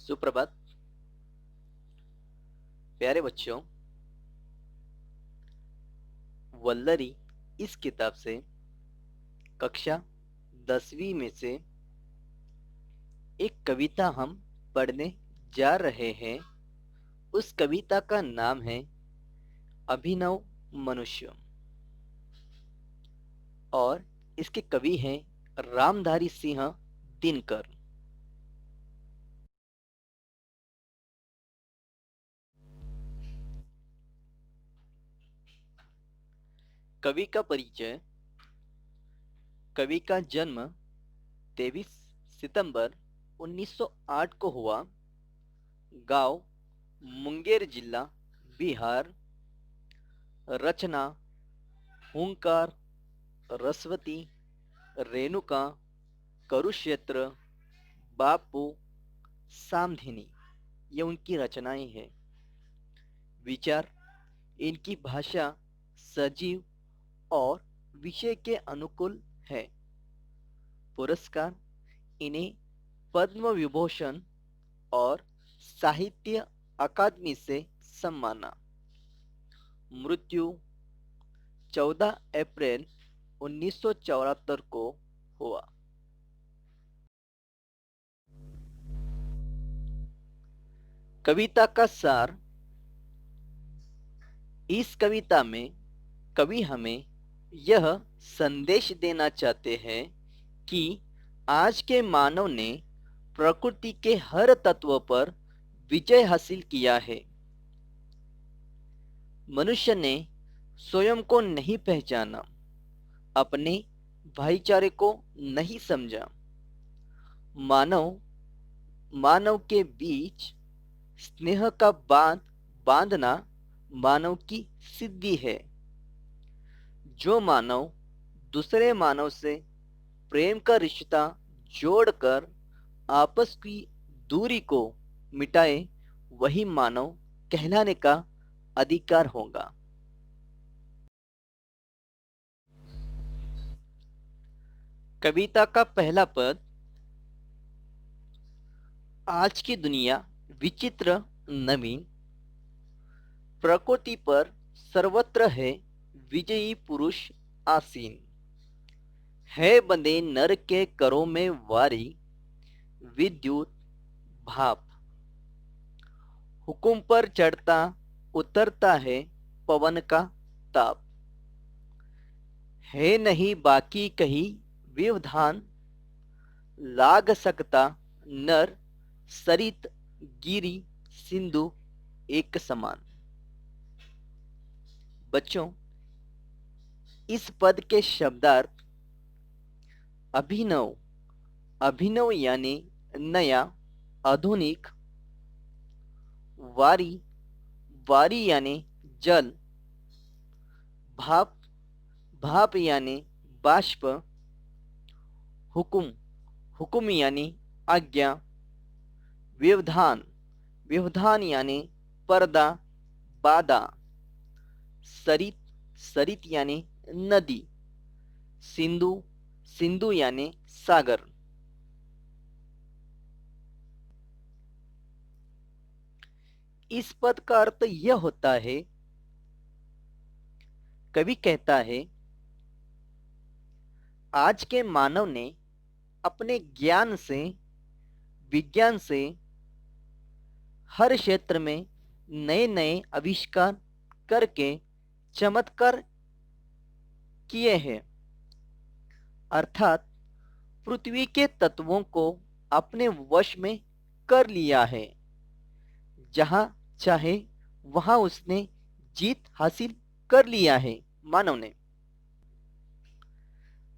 सुप्रभात प्यारे बच्चों। वल्लरी इस किताब से कक्षा 10वीं में से एक कविता हम पढ़ने जा रहे हैं। उस कविता का नाम है अभिनव मनुष्य और इसके कवि हैं रामधारी सिंह दिनकर। कवि का परिचय। कवि का जन्म 23 सितंबर 1908 को हुआ। गांव मुंगेर जिला बिहार। रचना हुंकार, रसवती, रेणुका, कुरुक्षेत्र, बापू, सामधिनी ये उनकी रचनाएं हैं। विचार। इनकी भाषा सजीव और विषय के अनुकूल है। पुरस्कार। इन्हें पद्म विभूषण और साहित्य अकादमी से सम्माना। मृत्यु 14 अप्रैल 1974 को हुआ। कविता का सार। इस कविता में कवि हमें यह संदेश देना चाहते हैं कि आज के मानव ने प्रकृति के हर तत्व पर विजय हासिल किया है। मनुष्य ने स्वयं को नहीं पहचाना, अपने भाईचारे को नहीं समझा। मानव मानव के बीच स्नेह का बांध बांधना मानव की सिद्धि है। जो मानव दूसरे मानव से प्रेम का रिश्ता जोड़कर आपस की दूरी को मिटाए, वही मानव कहलाने का अधिकार होगा। कविता का पहला पद। आज की दुनिया विचित्र, नवीन। प्रकृति पर सर्वत्र है विजयी पुरुष आसीन। है बंदे नर के करों में वारी, विद्युत भाप। हुकुम पर चढ़ता उतरता है पवन का ताप। है नहीं बाकी कहीं व्यवधान, लाग सकता नर सरित गिरी सिंधु एक समान। बच्चों, इस पद के शब्दार्थ। अभिनव। अभिनव यानी नया, आधुनिक। वारी। वारी यानी जल। भाप। भाप यानी बाष्प। हुकुम। हुकुम यानी आज्ञा। व्यवधान। व्यवधान यानी पर्दा, बाधा। सरित। सरित यानी नदी। सिंधु। सिंधु यानी सागर। इस पद का अर्थ यह होता है, कवि कहता है, आज के मानव ने अपने ज्ञान से, विज्ञान से हर क्षेत्र में नए नए आविष्कार करके चमत्कार किए हैं। अर्थात पृथ्वी के तत्वों को अपने वश में कर लिया है। जहां चाहे वहां उसने जीत हासिल कर लिया है मानव ने।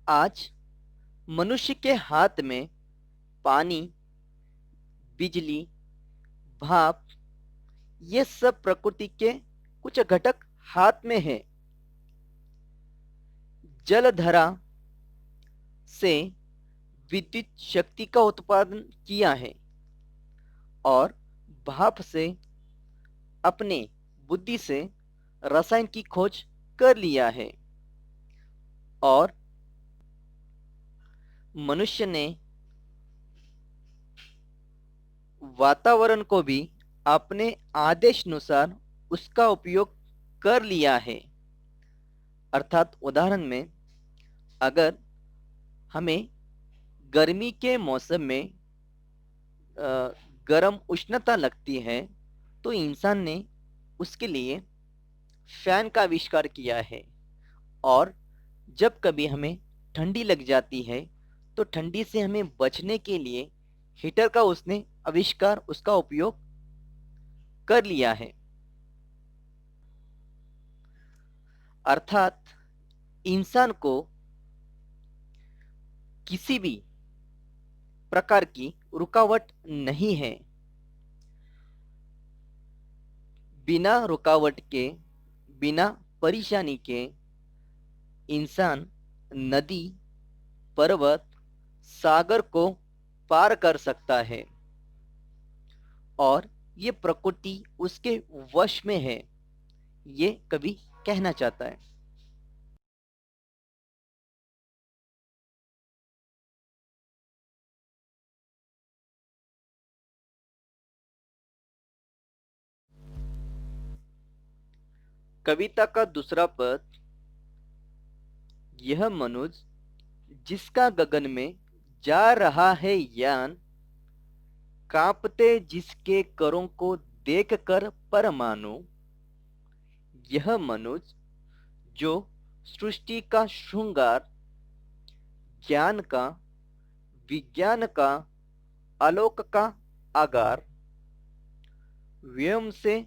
आज मनुष्य के हाथ में पानी, बिजली, भाप ये सब प्रकृति के कुछ घटक हाथ में है। जलधारा से विद्युत शक्ति का उत्पादन किया है और भाप से अपने बुद्धि से रसायन की खोज कर लिया है। और मनुष्य ने वातावरण को भी अपने आदेशानुसार उसका उपयोग कर लिया है। अर्थात उदाहरण में, अगर हमें गर्मी के मौसम में गर्म उष्णता लगती है तो इंसान ने उसके लिए फैन का आविष्कार किया है। और जब कभी हमें ठंडी लग जाती है तो ठंडी से हमें बचने के लिए हीटर का उसने आविष्कार, उसका उपयोग कर लिया है। अर्थात इंसान को किसी भी प्रकार की रुकावट नहीं है। बिना रुकावट के, बिना परेशानी के इंसान नदी, पर्वत, सागर को पार कर सकता है और ये प्रकृति उसके वश में है, ये कवि कहना चाहता है। कविता का दूसरा पद, यह मनुज जिसका गगन में जा रहा है यान, कांपते जिसके करों को देखकर परमाणु। यह मनुज जो सृष्टि का श्रृंगार, ज्ञान का, विज्ञान का, आलोक का आगार, व्योम से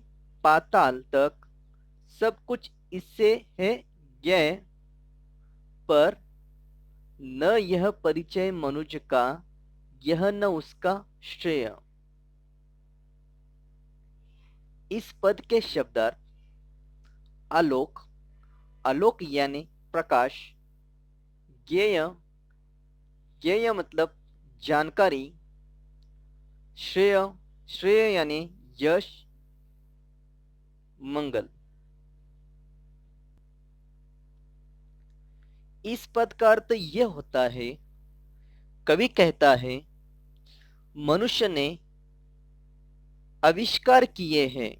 पाताल तक सब कुछ इससे है ज्ञेय, पर न यह परिचय मनुष्य का, यह न उसका श्रेय। इस पद के शब्दार्थ आलोक, आलोक यानी प्रकाश, ज्ञेय, ज्ञेय मतलब जानकारी, श्रेय, श्रेय यानी यश, मंगल। इस पद का अर्थ यह होता है, कवि कहता है मनुष्य ने आविष्कार किए हैं,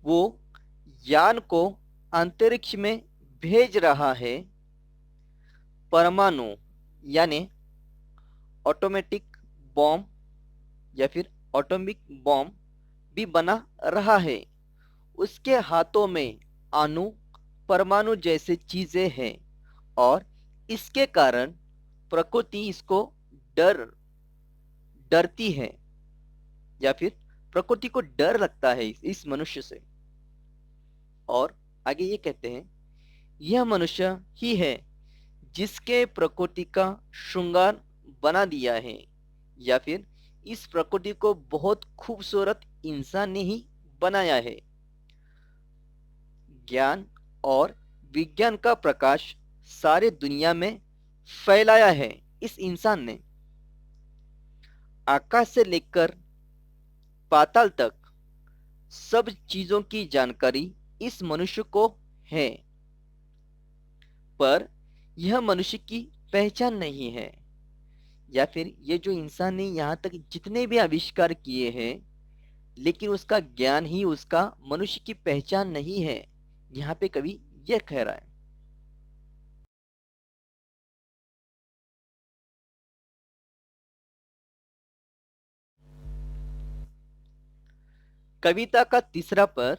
वो यान को अंतरिक्ष में भेज रहा है, परमाणु यानी ऑटोमेटिक बॉम्ब या फिर ऑटोमिक बॉम्ब भी बना रहा है। उसके हाथों में अणु, परमाणु जैसे चीजें हैं और इसके कारण प्रकृति इसको डरती है या फिर प्रकृति को डर लगता है इस मनुष्य से। और आगे ये कहते हैं, यह मनुष्य ही है जिसके प्रकृति का श्रृंगार बना दिया है, या फिर इस प्रकृति को बहुत खूबसूरत इंसान ने ही बनाया है। ज्ञान और विज्ञान का प्रकाश सारे दुनिया में फैलाया है इस इंसान ने। आकाश से लेकर पाताल तक सब चीजों की जानकारी इस मनुष्य को है, पर यह मनुष्य की पहचान नहीं है। या फिर ये जो इंसान ने यहाँ तक जितने भी आविष्कार किए हैं, लेकिन उसका ज्ञान ही उसका मनुष्य की पहचान नहीं है। यहाँ पे कवि यह कह रहा है। कविता का तीसरा पद,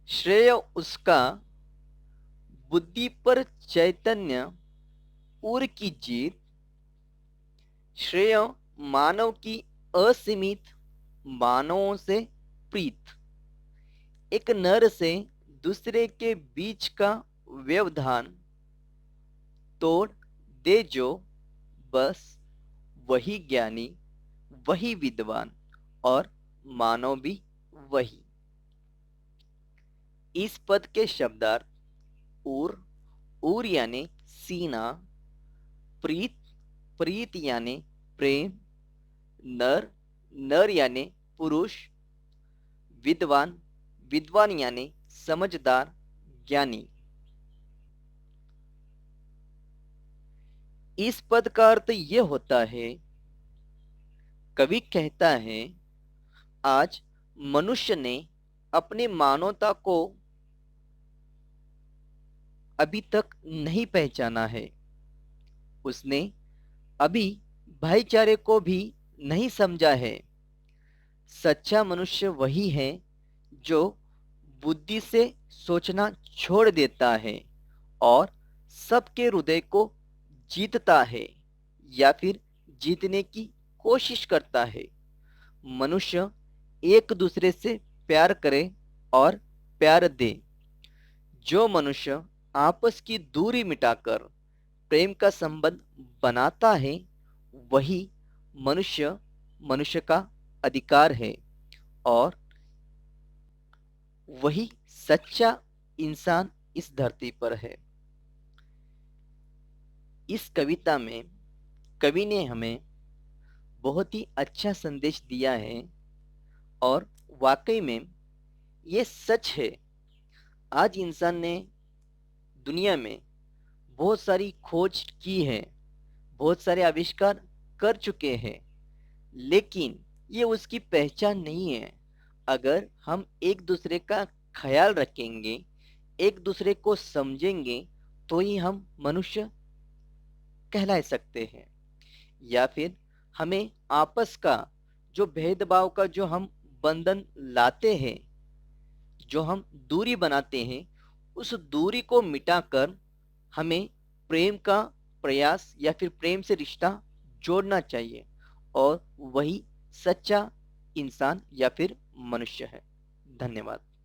श्रेय उसका बुद्धि पर चैतन्य उर की जीत, श्रेय मानव की असीमित मानवों से प्रीत, एक नर से दूसरे के बीच का व्यवधान, तोड़ दे जो बस वही ज्ञानी, वही विद्वान और मानव भी वही। इस पद के शब्दार्थ उर, उर यानी सीना, प्रीत, प्रीत यानी प्रेम, नर, नर यानी पुरुष, विद्वान, विद्वान यानी समझदार, ज्ञानी। इस पद का अर्थ यह होता है, कवि कहता है, आज मनुष्य ने अपनी मानवता को अभी तक नहीं पहचाना है। उसने अभी भाईचारे को भी नहीं समझा है। सच्चा मनुष्य वही है जो बुद्धि से सोचना छोड़ देता है और सबके हृदय को जीतता है या फिर जीतने की कोशिश करता है। मनुष्य एक दूसरे से प्यार करे और प्यार दे। जो मनुष्य आपस की दूरी मिटाकर प्रेम का संबंध बनाता है, वही मनुष्य मनुष्य का अधिकार है और वही सच्चा इंसान इस धरती पर है। इस कविता में कवि ने हमें बहुत ही अच्छा संदेश दिया है और वाकई में ये सच है। आज इंसान ने दुनिया में बहुत सारी खोज की है, बहुत सारे आविष्कार कर चुके हैं, लेकिन ये उसकी पहचान नहीं है। अगर हम एक दूसरे का ख्याल रखेंगे, एक दूसरे को समझेंगे, तो ही हम मनुष्य कहला सकते हैं। या फिर हमें आपस का जो भेदभाव का जो हम बंधन लाते हैं, जो हम दूरी बनाते हैं, उस दूरी को मिटाकर हमें प्रेम का प्रयास या फिर प्रेम से रिश्ता जोड़ना चाहिए और वही सच्चा इंसान या फिर मनुष्य है। धन्यवाद।